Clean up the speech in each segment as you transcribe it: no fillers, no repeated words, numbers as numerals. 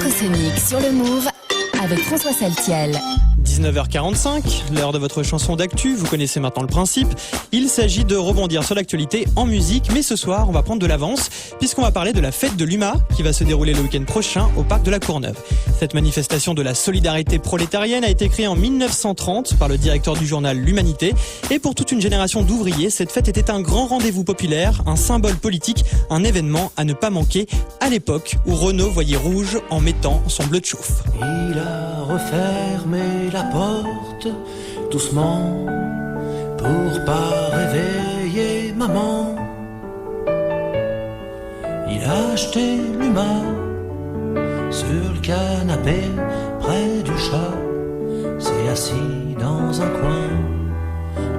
Franco-Sonic sur le Move avec François Saltiel. 19h45, l'heure de votre chanson d'actu, vous connaissez maintenant le principe. Il s'agit de rebondir sur l'actualité en musique, mais ce soir on va prendre de l'avance puisqu'on va parler de la fête de l'UMA qui va se dérouler le week-end prochain au parc de la Courneuve. Cette manifestation de la solidarité prolétarienne a été créée en 1930 par le directeur du journal L'Humanité, et pour toute une génération d'ouvriers, cette fête était un grand rendez-vous populaire, un symbole politique, un événement à ne pas manquer à l'époque où Renaud voyait rouge en mettant son bleu de chouffe. Il a refermé la porte doucement pour pas réveiller maman. Il a acheté l'UMA sur le canapé près du chat, s'est assis dans un coin,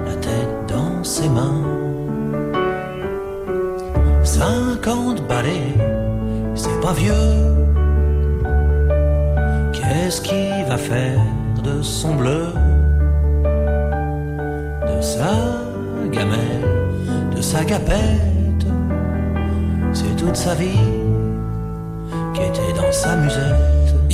la tête dans ses mains. 50 balais, c'est pas vieux. Qu'est-ce qu'il va faire de son bleu, de sa gamelle, de sa gapette? C'est toute sa vie qui était dans sa musette.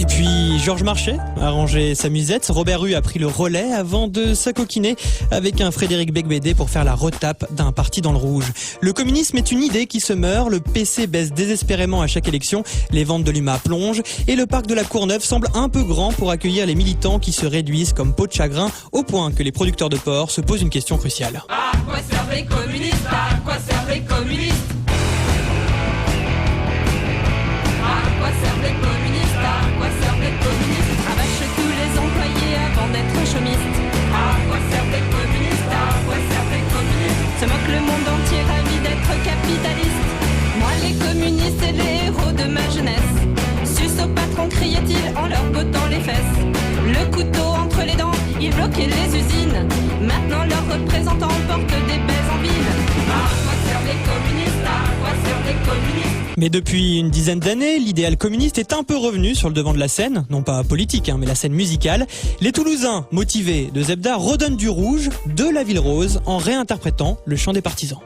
Et puis Georges Marchais a rangé sa musette, Robert Rue a pris le relais avant de s'acoquiner avec un Frédéric Becbédé pour faire la retape d'un parti dans le rouge. Le communisme est une idée qui se meurt, le PC baisse désespérément à chaque élection, les ventes de l'UMA plongent et le parc de la Courneuve semble un peu grand pour accueillir les militants qui se réduisent comme peau de chagrin, au point que les producteurs de porc se posent une question cruciale. À quoi servent les communistes? À quoi servent les communistes? À quoi servent les communistes? À quoi servent les communistes? Rabâchent tous les employés avant d'être chômistes. À quoi servent les communistes? À quoi servent les communistes? Se moque le monde entier ravi d'être capitaliste. Moi les communistes c'est les héros de ma jeunesse. Suce au patron criait-il en leur bottant les fesses. Le couteau entre les dents, ils bloquaient les usines. Maintenant leurs représentants portent des baies en ville. À quoi servent les communistes? À quoi servent les communistes? Mais depuis une dizaine d'années, l'idéal communiste est un peu revenu sur le devant de la scène, non pas politique, mais la scène musicale. Les Toulousains, motivés de Zebda, redonnent du rouge, de la ville rose, en réinterprétant le chant des partisans.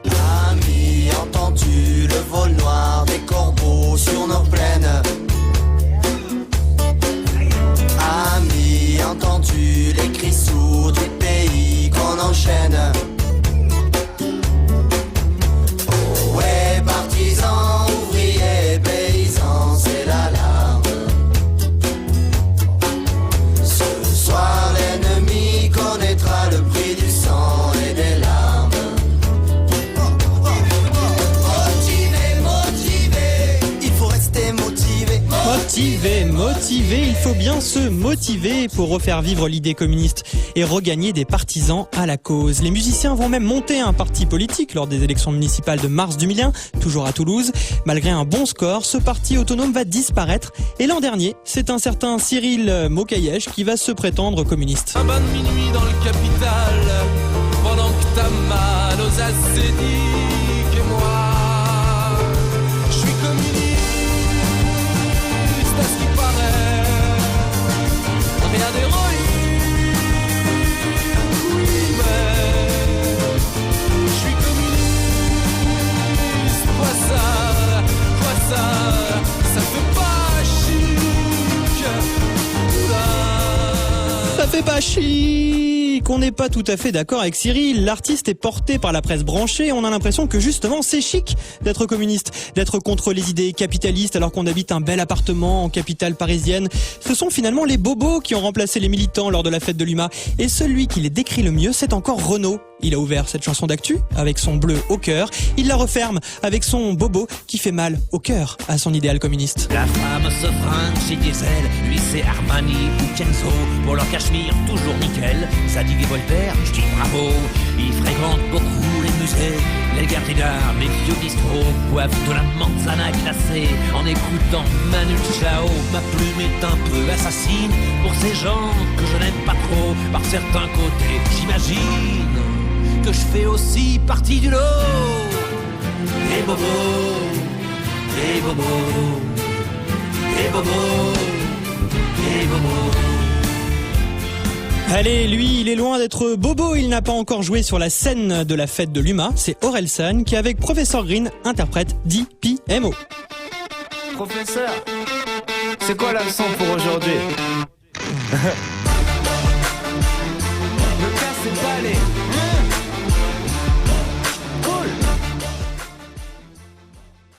Amis, entends-tu le vol noir des corbeaux sur nos plaines? Amis, entends-tu les cris sourds du pays qu'on enchaîne? Oh ouais, partisans, ouvriers, paysans, c'est l'alarme. Ce soir, l'ennemi connaîtra le prix du sang et des larmes. Motivé, il faut rester motivé. Motivé, il faut bien se motiver pour refaire vivre l'idée communiste et regagner des partisans à la cause. Les musiciens vont même monter un parti politique lors des élections municipales de mars 2001, toujours à Toulouse. Malgré un bon score, ce parti autonome va disparaître et l'an dernier, c'est un certain Cyril Mokayesh qui va se prétendre communiste. Un bain de minuit dans le capital, pendant que t'as mal aux acédiques et moi, je suis communiste à ce qui paraît, rien d'héroïque, oui mais je suis communiste, quoi ça fait pas chic, oula. Ça fait pas chic. On n'est pas tout à fait d'accord avec Cyril. L'artiste est porté par la presse branchée. On a l'impression que justement c'est chic d'être communiste, d'être contre les idées capitalistes alors qu'on habite un bel appartement en capitale parisienne. Ce sont finalement les bobos qui ont remplacé les militants lors de la fête de l'UMA. Et celui qui les décrit le mieux, c'est encore Renaud. Il a ouvert cette chanson d'actu avec son bleu au cœur. Il la referme avec son bobo qui fait mal au cœur à son idéal communiste. La femme se fringue chez Diesel, lui c'est Armani ou Kenzo. Pour leur cachemire toujours nickel, Zadig et Voltaire, je dis bravo. Ils fréquentent beaucoup les musées, les galeries d'art, les vieux bistrots. Boivent de la manzana glacée en écoutant Manu Chao. Ma plume est un peu assassine pour ces gens que je n'aime pas trop. Par certains côtés, j'imagine que je fais aussi partie du lot. Des bobos, des bobos, des bobos, des bobos. Allez, lui, il est loin d'être bobo, il n'a pas encore joué sur la scène de la fête de l'UMA. C'est Orelsan qui, avec Professeur Green, interprète DPMO. Professeur, C'est quoi la leçon pour aujourd'hui? Ne cassez pas les